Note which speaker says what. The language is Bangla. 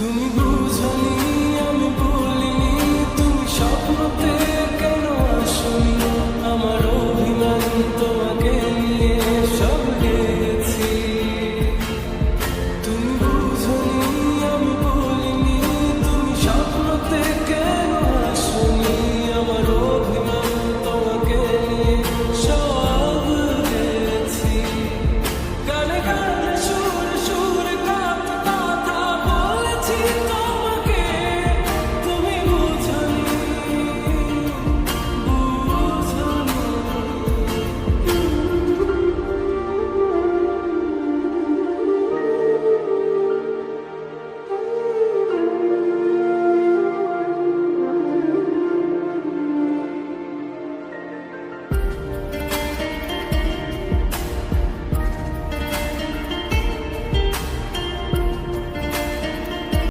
Speaker 1: তুমি বুঝনি আমি বলিনি, তুমি স্বপ্নতে কেন আসনি, আমার অভিমান তোমাকে নিয়ে সব গেছি। তুমি বুঝনি আমি বলিনি, তুমি স্বপ্নতে কেন আসনি, আমার অভিমান তোমাকে নিয়ে সব গেছি। গানে গানে সুরে সুরে কথা কথা বলেছি।